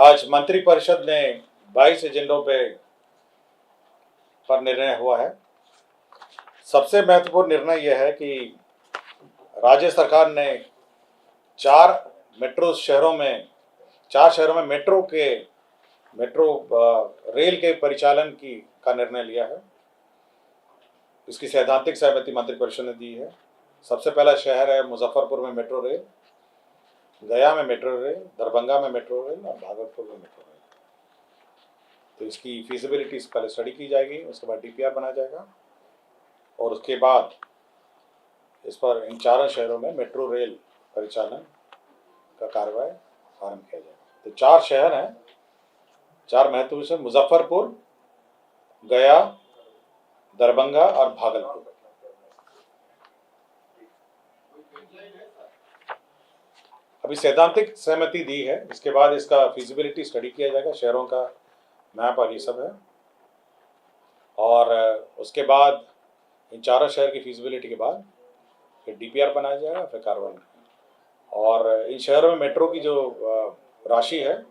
आज मंत्रिपरिषद ने 22 एजेंडों पर निर्णय हुआ है। सबसे महत्वपूर्ण निर्णय यह है कि राज्य सरकार ने चार शहरों में मेट्रो रेल के परिचालन का निर्णय लिया है। इसकी सैद्धांतिक सहमति मंत्रिपरिषद ने दी है। सबसे पहला शहर है मुजफ्फरपुर में मेट्रो रेल, गया में मेट्रो रेल, दरभंगा में मेट्रो रेल और भागलपुर में मेट्रो रेल। तो इसकी फिजिबिलिटी पहले स्टडी की जाएगी, उसके बाद डीपीआर बनाया जाएगा और उसके बाद इस पर इन चारों शहरों में मेट्रो रेल परिचालन का कार्रवाई आरंभ किया जाएगा। तो चार शहर हैं, चार महत्वपूर्ण शहर, मुजफ्फरपुर, गया, दरभंगा और भागलपुर। अभी सैद्धांतिक सहमति दी है, इसके बाद इसका फिजिबिलिटी स्टडी किया जाएगा, शहरों का मैप और ये सब है, और उसके बाद इन चारों शहर की फिजिबिलिटी के बाद फिर डीपीआर बनाया जाएगा, फिर कार्रवाई। और इन शहरों में मेट्रो की जो राशि है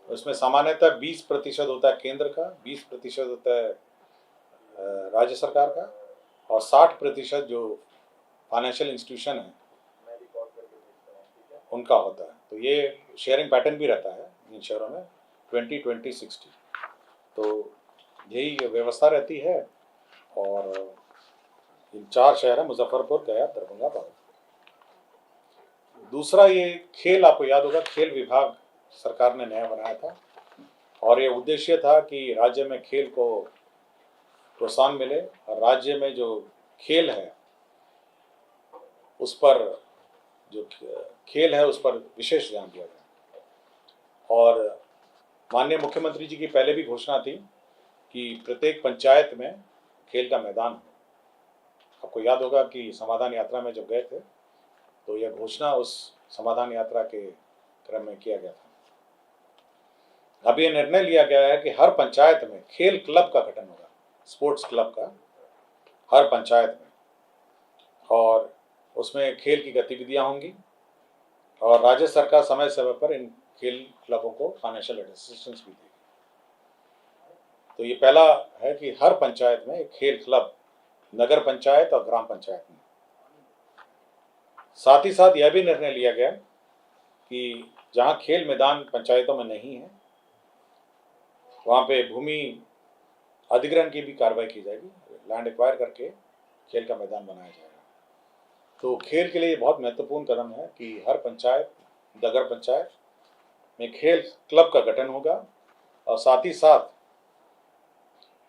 उसमें सामान्यतः 20% होता है केंद्र का, 20% होता है राज्य सरकार का, और 60% जो फाइनेंशियल इंस्टीट्यूशन है उनका होता है। तो ये शेयरिंग पैटर्न भी रहता है इन शहरों में 20-20-60। तो यही व्यवस्था रहती है। और इन चार शहर हैं, मुजफ्फरपुर, गया, दरभंगा, भागलपुर। दूसरा, ये खेल, आपको याद होगा, खेल विभाग सरकार ने नया बनाया था और ये उद्देश्य था कि राज्य में खेल को प्रोत्साहन मिले और राज्य में जो खेल है उस पर विशेष ध्यान दिया गया। और माननीय मुख्यमंत्री जी की पहले भी घोषणा थी कि प्रत्येक पंचायत में खेल का मैदान हो। आपको याद होगा कि समाधान यात्रा में जब गए थे तो यह घोषणा उस समाधान यात्रा के क्रम में किया गया था। अब यह निर्णय लिया गया है कि हर पंचायत में खेल क्लब का गठन होगा, स्पोर्ट्स क्लब का, हर पंचायत में, और उसमें खेल की गतिविधियां होंगी और राज्य सरकार समय समय पर इन खेल क्लबों को फाइनेंशियल असिस्टेंस भी देगी। तो ये पहला है कि हर पंचायत में एक खेल क्लब, नगर पंचायत और ग्राम पंचायत में। साथ ही साथ यह भी निर्णय लिया गया कि जहां खेल मैदान पंचायतों में नहीं है वहां पे भूमि अधिग्रहण की भी कार्रवाई की जाएगी, लैंड एक्वायर करके खेल का मैदान बनाया जाएगा। तो खेल के लिए बहुत महत्वपूर्ण कदम है कि हर पंचायत, नगर पंचायत में खेल क्लब का गठन होगा और साथ ही साथ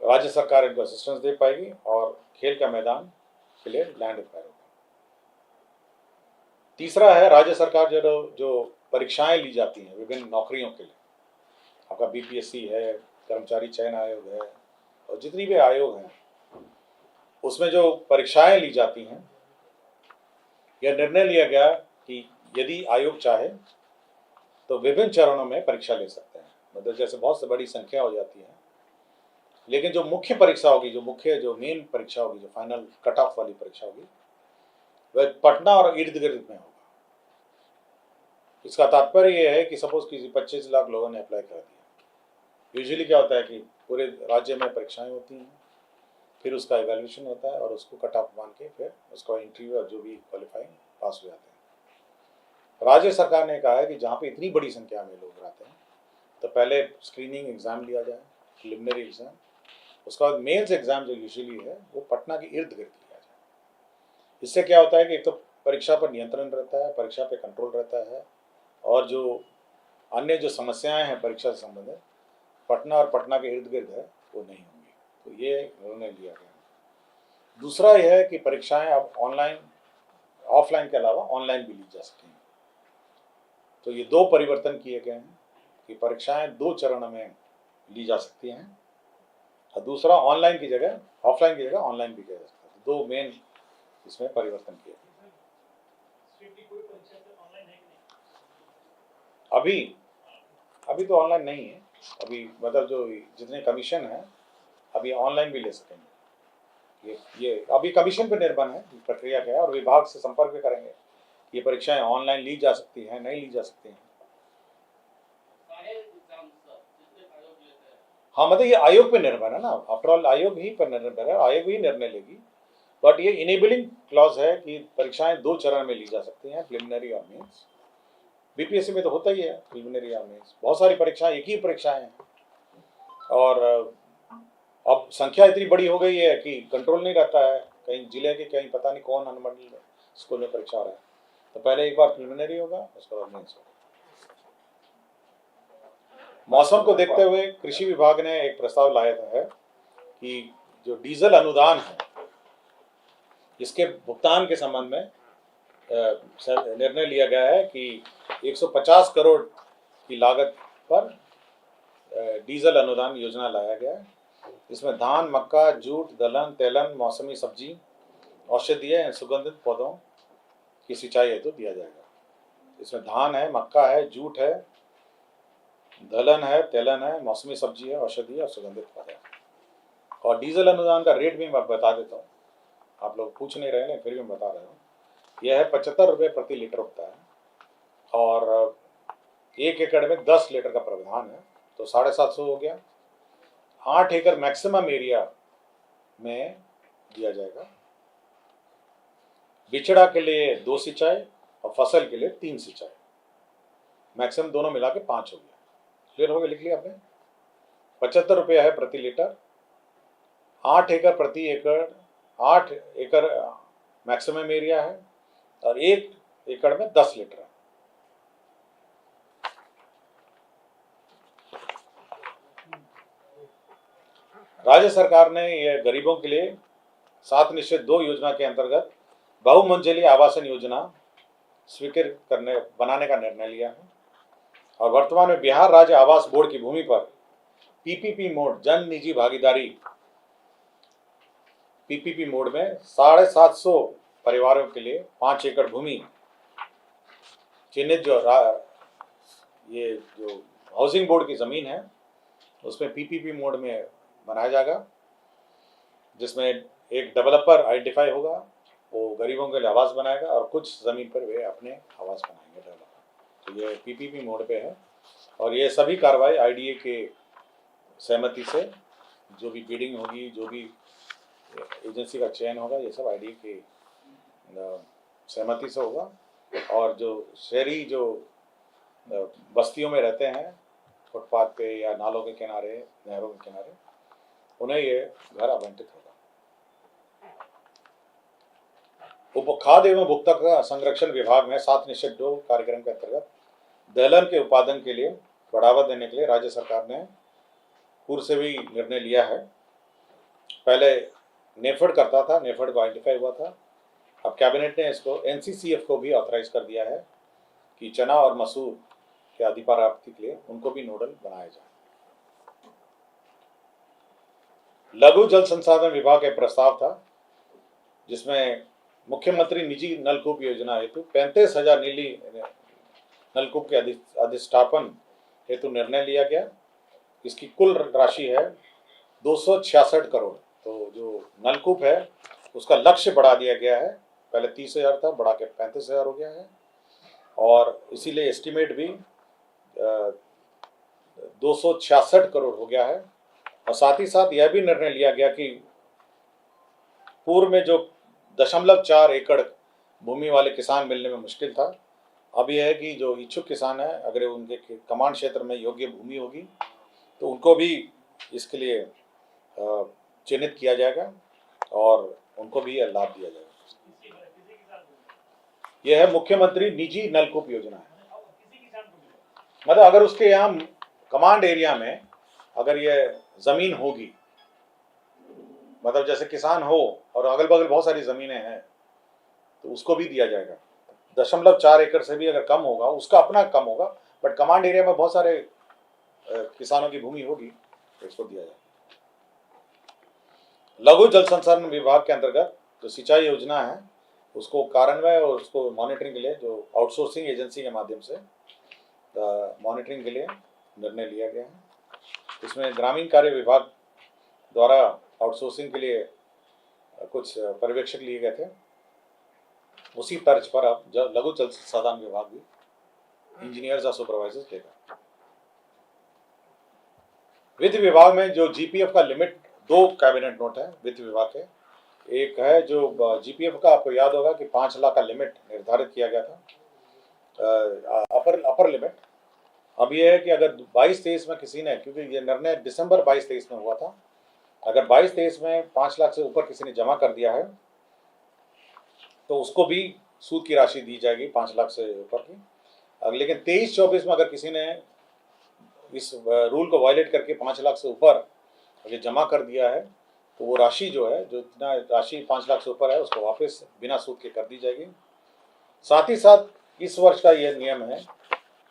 राज्य सरकार इनको असिस्टेंस दे पाएगी और खेल का मैदान के लिए लैंड एक्वायर होगा। तीसरा है, राज्य सरकार जो परीक्षाएं ली जाती हैं विभिन्न नौकरियों के लिए, आपका बीपीएससी है, कर्मचारी चयन आयोग है और जितनी भी आयोग हैं, उसमें जो परीक्षाएं ली जाती हैं, यह निर्णय लिया गया कि यदि आयोग चाहे तो विभिन्न चरणों में परीक्षा ले सकते हैं। मतलब जैसे बहुत से बड़ी संख्या हो जाती है, लेकिन जो मुख्य परीक्षा होगी, जो मेन परीक्षा होगी, जो फाइनल कट ऑफ वाली परीक्षा होगी, वह पटना और इर्द गिर्द में होगा। इसका तात्पर्य यह है कि सपोज किसी 25 लाख लोगों ने अप्लाई कर दिया। यूजुअली क्या होता है कि पूरे राज्य में परीक्षाएं होती हैं, फिर उसका इवैल्यूएशन होता है और उसको कट ऑफ मान के फिर उसका इंटरव्यू और जो भी क्वालिफाइंग पास हो जाते हैं। राज्य सरकार ने कहा है कि जहाँ पे इतनी बड़ी संख्या में लोग आते हैं तो पहले स्क्रीनिंग एग्जाम लिया जाए, प्रिलिमिनरी एग्जाम, उसके बाद मेंस एग्जाम जो यूजुअली है वो पटना के इर्द गिर्द लिया जाए। इससे क्या होता है कि एक तो परीक्षा पर नियंत्रण रहता है, परीक्षा पे कंट्रोल रहता है, और जो अन्य जो समस्याएं हैं परीक्षा से संबंधित पटना और पटना के इर्द गिर्द है वो नहीं होंगी। तो ये निर्णय लिया गया। दूसरा यह है कि परीक्षाएं अब ऑनलाइन, ऑफलाइन के अलावा ऑनलाइन भी ली जा सकेंगी। तो ये दो परिवर्तन किए गए हैं कि परीक्षाएं 2 चरणों में ली जा सकती हैं और दूसरा ऑफलाइन की जगह ऑनलाइन भी किया जा सकता है। 2 मेन इसमें परिवर्तन किए गए। अभी तो ऑनलाइन नहीं है, अभी मतलब जो जितने कमीशन है अभी ऑनलाइन भी ले सकेंगे। ये अभी कमीशन पर निर्भर है प्रक्रिया क्या है, और विभाग से संपर्क भी करेंगे। ये परीक्षाएं ऑनलाइन ली जा सकती हैं, नहीं ली जा सकती हैं। हाँ, मतलब ये आयोग पे निर्भर है ना, आफ्टर ऑल आयोग ही पर निर्भर है, आयोग ही निर्णय लेगी। बट ये इनेबलिंग क्लॉज है कि परीक्षाएं 2 चरण में ली जा सकती हैं, प्रिलिमिनरी और मेंस। बीपीएससी में तो होता ही है प्रिलिमिनरी और मेंस, बहुत सारी परीक्षाएं एक ही परीक्षाएं हैं। और अब संख्या इतनी बड़ी हो गई है कि कंट्रोल नहीं रहता है, कहीं जिले के कहीं पता नहीं कौन अनुमंडल स्कूल में परीक्षा हो रहा है, तो पहले एक बार प्रिलिमिनरी होगा, उसके बाद मेंस होगा। मौसम को देखते हुए कृषि विभाग ने एक प्रस्ताव लाया है कि जो डीजल अनुदान है इसके भुगतान के संबंध में निर्णय लिया गया है कि 150 करोड़ की लागत पर डीजल अनुदान योजना लाया गया है। इसमें धान, मक्का, जूट, दलहन, तेलन, मौसमी सब्जी, औषधीय एवं सुगंधित पौधों की सिंचाई हेतु दिया जाएगा। इसमें धान है, मक्का है, जूट है, दलहन है, तेलन है, मौसमी सब्जी है, औषधीय और सुगंधित पौधे। और डीजल अनुदान का रेट भी मैं बता देता हूँ, आप लोग पूछ नहीं रहे हैं फिर भी मैं बता रहा हूँ। यह है 75 रुपये प्रति लीटर होता है और 1 एकड़ में 10 लीटर का प्रावधान है, तो 750 हो गया। 8 एकड़ मैक्सिमम एरिया में दिया जाएगा। बिचड़ा के लिए 2 सिंचाई और फसल के लिए 3 सिंचाई, मैक्सिमम दोनों मिला के 5 हो गया। क्लियर हो गया, लिख लिया आपने। 75 रुपया है प्रति लीटर, 8 एकड़ प्रति एकड़, 8 एकड़ मैक्सिमम एरिया है और 1 एकड़ में 10 लीटर है। राज्य सरकार ने यह गरीबों के लिए 7 निश्चित 2 योजना के अंतर्गत बहुमंजिली आवासन योजना स्वीकृत बनाने का निर्णय लिया है और वर्तमान में बिहार राज्य आवास बोर्ड की भूमि पर पीपीपी मोड, जन निजी भागीदारी पीपीपी मोड में 750 परिवारों के लिए 5 एकड़ भूमि चिन्हित जो हाउसिंग बोर्ड की जमीन है उसमें पीपीपी मोड में बनाया जाएगा, जिसमें एक डेवलपर आइडेंटिफाई होगा, वो गरीबों के लिए आवास बनाएगा और कुछ जमीन पर वे अपने आवास बनाएंगे डेवलपर। तो ये पीपीपी मोड पे है और ये सभी कार्रवाई आईडीए के सहमति से, जो भी बिडिंग होगी, जो भी एजेंसी का चयन होगा, ये सब आईडीए के सहमति से होगा। और जो शहरी जो बस्तियों में रहते हैं फुटपाथ पे या नालों के किनारे, नहरों के किनारे, उन्हें ये घर आवंटित होगा। खाद्य एवं उपभोक्ता संरक्षण विभाग में 7 निश्चित 2 कार्यक्रम के अंतर्गत दलहन के उत्पादन के लिए बढ़ावा देने के लिए राज्य सरकार ने पूर्व से भी निर्णय लिया है। पहले नेफेड करता था, नेफेड को आइडेंटिफाई हुआ था, अब कैबिनेट ने इसको एनसीसीएफ को भी ऑथराइज कर दिया है कि चना और मसूर के अधिप्राप्ति के लिए उनको भी नोडल बनाया जाए। लघु जल संसाधन विभाग का प्रस्ताव था जिसमें मुख्यमंत्री निजी नलकूप योजना हेतु 35,000 नीली नलकूप के अधिष्ठापन हेतु निर्णय लिया गया। इसकी कुल राशि है 266 करोड़। तो जो नलकूप है उसका लक्ष्य बढ़ा दिया गया है, पहले 30,000 था, बढ़ा के 35,000 हो गया है और इसीलिए एस्टिमेट भी 266 करोड़ हो गया है। और साथ ही साथ यह भी निर्णय लिया गया कि पूर्व में जो 0.4 एकड़ भूमि वाले किसान मिलने में मुश्किल था, अब यह है कि जो इच्छुक किसान है, अगर उनके कमांड क्षेत्र में योग्य भूमि होगी तो उनको भी इसके लिए चिन्हित किया जाएगा और उनको भी यह लाभ दिया जाएगा। यह है मुख्यमंत्री निजी नलकूप योजना है। मतलब अगर उसके यहाँ कमांड एरिया में अगर यह जमीन होगी, मतलब जैसे किसान हो और अगल बगल बहुत सारी जमीनें हैं, तो उसको भी दिया जाएगा। 0.4 एकड़ से भी अगर कम होगा, उसका अपना कम होगा, बट कमांड एरिया में बहुत सारे किसानों की भूमि होगी तो इसको दिया जाएगा। लघु जल संसाधन विभाग के अंतर्गत जो सिंचाई योजना है उसको कार्यान्वय और उसको मॉनिटरिंग के लिए जो आउटसोर्सिंग एजेंसी के माध्यम से मॉनिटरिंग के लिए निर्णय लिया गया है। इसमें ग्रामीण कार्य विभाग द्वारा आउटसोर्सिंग के लिए कुछ पर्यवेक्षक लिए गए थे, उसी तर्ज पर अब लघु जल संसाधन विभाग भी इंजीनियर्स और सुपरवाइजर्स लेगा। वित्त विभाग में जो जीपीएफ का लिमिट, 2 कैबिनेट नोट है वित्त विभाग के। एक है जो जीपीएफ का, आपको याद होगा कि 5 लाख का लिमिट निर्धारित किया गया था, अपर लिमिट। अब ये है कि अगर 22-23 में किसी ने, क्योंकि ये निर्णय दिसंबर 22-23 में हुआ था, अगर 22-23 में 5 लाख से ऊपर किसी ने जमा कर दिया है तो उसको भी सूद की राशि दी जाएगी 5 लाख से ऊपर की। लेकिन 23-24 में अगर किसी ने इस रूल को वायलेट करके 5 लाख से ऊपर अगर जमा कर दिया है तो वो राशि जो है, जो इतना राशि 5 लाख से ऊपर है, उसको वापस बिना सूद के कर दी जाएगी। साथ ही साथ इस वर्ष का यह नियम है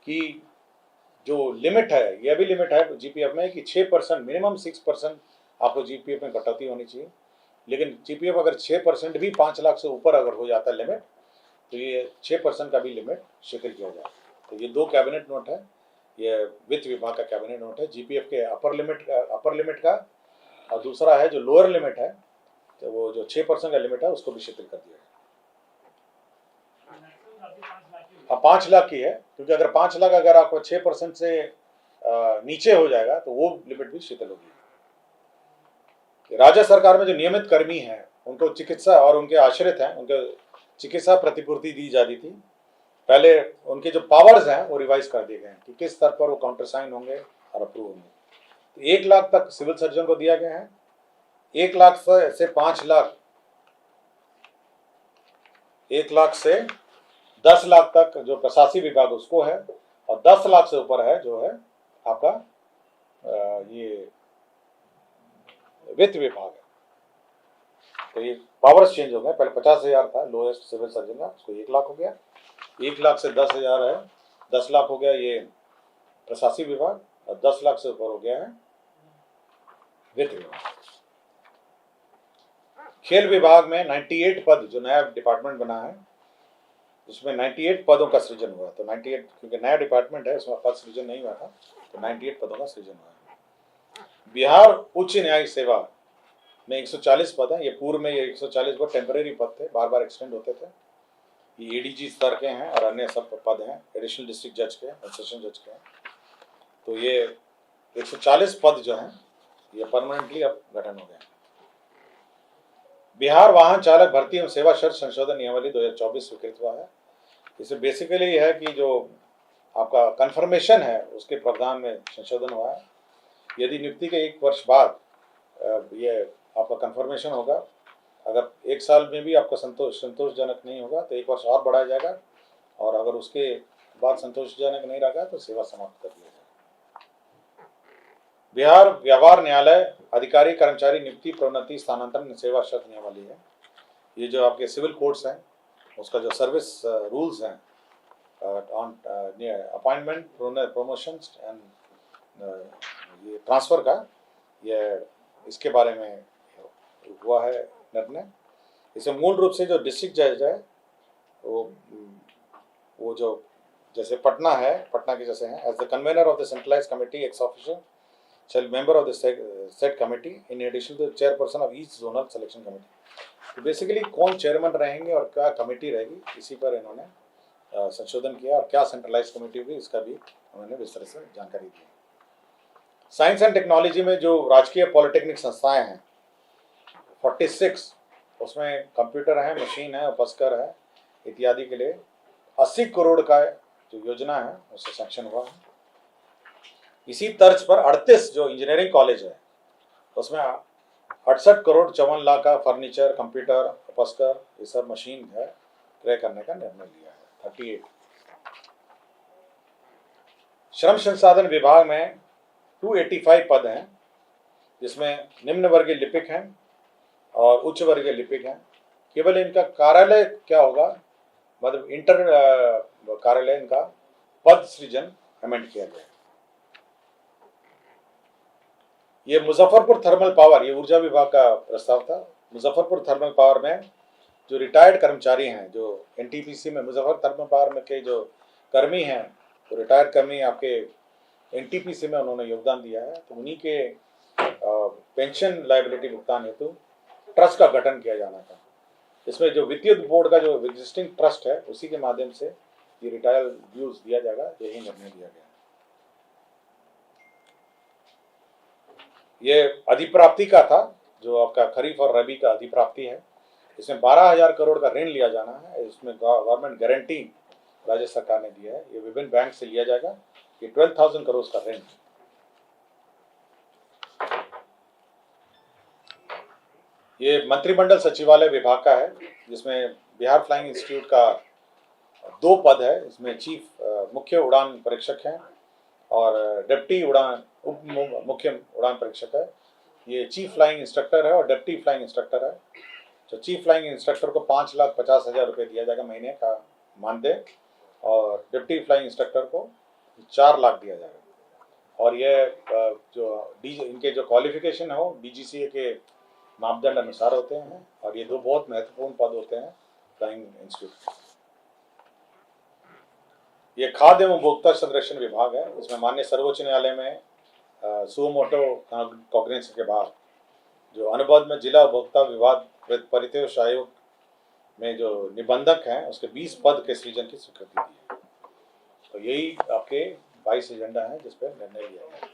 कि जो लिमिट है, यह भी लिमिट है जीपीएफ में कि 6%, मिनिमम 6% आपको जीपीएफ में कटौती होनी चाहिए। लेकिन जीपीएफ अगर 6% भी 5 लाख से ऊपर अगर हो जाता है लिमिट, तो ये 6% का भी लिमिट शिथिल किया जाए। तो ये 2 कैबिनेट नोट है, ये वित्त विभाग का कैबिनेट नोट है, जीपीएफ के अपर लिमिट का, और दूसरा है जो लोअर लिमिट है, तो वो जो 6% का लिमिट है उसको भी शिथिल कर दिया है। 5 लाख की है, क्योंकि अगर 5 लाख अगर आपको 6% से नीचे हो जाएगा तो वो लिमिट भी शिथिल होगी। राज्य सरकार में जो नियमित कर्मी हैं उनको चिकित्सा और उनके आश्रित हैं, उनके चिकित्सा प्रतिपूर्ति दी जाती थी। पहले उनके जो पावर्स हैं वो रिवाइज कर दिए गए हैं कि किस स्तर पर वो काउंटर साइन होंगे और अप्रूव होंगे। तो 1 लाख तक सिविल सर्जन को दिया गया है, 1 लाख से 5 लाख, 1 लाख से 10 लाख तक जो प्रशासनिक विभाग उसको है, और 10 लाख से ऊपर है जो है आपका ये वित्त विभाग है। तो ये पावर्स चेंज हो गए, पहले 50,000 था लोएस्ट सिविल सर्जन का, उसको 1 लाख हो गया, 1 लाख से 10,000 है, 10 लाख हो गया ये प्रशासनिक विभाग, और 10 लाख से ऊपर हो गया है वित्त विभाग। खेल विभाग में 98 पद, जो नया डिपार्टमेंट बना है उसमें 98 पदों का सृजन हुआ। तो 98, क्योंकि नया डिपार्टमेंट है उसमें पद सृजन नहीं हुआ था, तो 98 पदों का सृजन हुआ है। बिहार उच्च न्यायिक सेवा में 140 पद हैं। ये पूर्व में ये 140 वो टेम्परेरी पद थे, बार बार एक्सटेंड होते थे। ये एडीजी स्तर के हैं और अन्य सब पद हैं, एडिशनल डिस्ट्रिक्ट जज के और सेशन जज के हैं। तो ये 140 पद जो हैं ये परमानेंटली अब गठन हो गए। बिहार वाहन चालक भर्ती एवं सेवा शर्त संशोधन नियमावली 2024 स्वीकृत हुआ है। इसे बेसिकली है कि जो आपका कन्फर्मेशन है उसके प्रावधान में संशोधन हुआ है। यदि नियुक्ति के 1 वर्ष बाद ये आपका कन्फर्मेशन होगा, अगर 1 साल में भी आपका संतोषजनक नहीं होगा तो 1 वर्ष और बढ़ाया जाएगा, और अगर उसके बाद संतोषजनक नहीं रहा तो सेवा समाप्त कर दिया जाएगा। बिहार व्यवहार न्यायालय अधिकारी कर्मचारी नियुक्ति प्रोन्नति स्थानांतरण सेवा शर्त नियमावली है। ये जो आपके सिविल कोर्ट्स हैं उसका जो सर्विस रूल्स हैं ऑन अपॉइंटमेंट, प्रमोशन एंड ये ट्रांसफ़र का, ये इसके बारे में हुआ है निर्णय। इसे मूल रूप से जो डिस्ट्रिक्ट जज है वो जो जैसे पटना है, पटना के जैसे हैं, as the convener of the centralize committee ex official shall member of the said committee in addition to the chairperson of each zonal selection committee। तो बेसिकली कौन चेयरमैन रहेंगे और क्या कमेटी रहेगी, इसी पर इन्होंने संशोधन किया, और क्या सेंट्रलाइज कमेटी होगी इसका भी उन्होंने विस्तार से जानकारी दी। साइंस एंड टेक्नोलॉजी में जो राजकीय पॉलिटेक्निक संस्थाएं हैं 46, उसमें कंप्यूटर है, मशीन है, उपस्कर है इत्यादि के लिए 80 करोड़ का जो योजना है उससे सैंक्शन हुआ है। इसी तर्ज पर 38 जो इंजीनियरिंग कॉलेज है उसमें 68 करोड़ 54 लाख का फर्नीचर, कंप्यूटर, उपस्कर, ये सब मशीन है क्रय करने का निर्णय लिया है। 38 श्रम संसाधन विभाग में 285 पद हैं, जिसमें निम्न वर्गीय लिपिक हैं और उच्च वर्गीय लिपिक हैं। केवल इनका कार्यालय क्या होगा, मतलब इंटर कार्यालय इनका पद सृजन अमेंड किया गया। ये मुजफ्फरपुर थर्मल पावर, ये ऊर्जा विभाग का प्रस्ताव था। मुजफ्फरपुर थर्मल पावर में जो रिटायर्ड कर्मचारी हैं, जो एनटीपीसी में मुजफ्फर थर्मल पावर में के जो कर्मी हैं, तो रिटायर्ड कर्मी आपके एनटीपीसी में उन्होंने योगदान दिया है, तो उन्हीं के पेंशन लायबिलिटी भुगतान हेतु ट्रस्ट का गठन किया जाना था। इसमें जो विद्युत बोर्ड का जो एग्जिस्टिंग ट्रस्ट है उसी के माध्यम से ये रिटायर ड्यूज दिया जाएगा, यही निर्णय लिया गया। ये अधिप्राप्ति का था, जो आपका खरीफ और रबी का अधिप्राप्ति है। इसमें 12,000 करोड़ का ऋण लिया जाना है। इसमें गवर्नमेंट गारंटी राज्य सरकार ने दिया है। ये विभिन्न बैंक से लिया जाएगा। ये 12,000 करोड़ का ऋण है। ये मंत्रिमंडल सचिवालय विभाग का है, जिसमें बिहार फ्लाइंग इंस्टीट्यूट का 2 पद है। इसमें चीफ मुख्य उड़ान परीक्षक हैं और डिप्टी उड़ान उप मुख्य उड़ान परीक्षक है। ये चीफ फ्लाइंग इंस्ट्रक्टर है और डिप्टी फ्लाइंग इंस्ट्रक्टर है। तो चीफ फ्लाइंग इंस्ट्रक्टर को 5,50,000 रुपये दिया जाएगा महीने का मानदेय, और डिप्टी फ्लाइंग इंस्ट्रक्टर को 4 लाख दिया जाएगा। और ये जो इनके जो क्वालिफिकेशन है वो DGCA के मापदंड अनुसार होते हैं, और ये 2 बहुत महत्वपूर्ण पद होते हैं फ्लाइंग इंस्टीट्यूट। ये खाद्य एवं उपभोक्ता संरक्षण विभाग है। इसमें माननीय सर्वोच्च न्यायालय में सुमोटो कॉग्निजेंस के बाद जो अनुबंध में जिला उपभोक्ता विवाद परितोष आयोग में जो निबंधक हैं, उसके 20 पद के सृजन की स्वीकृति दी है। तो यही आपके 22 एजेंडा हैं जिस पर निर्णय लिया गया।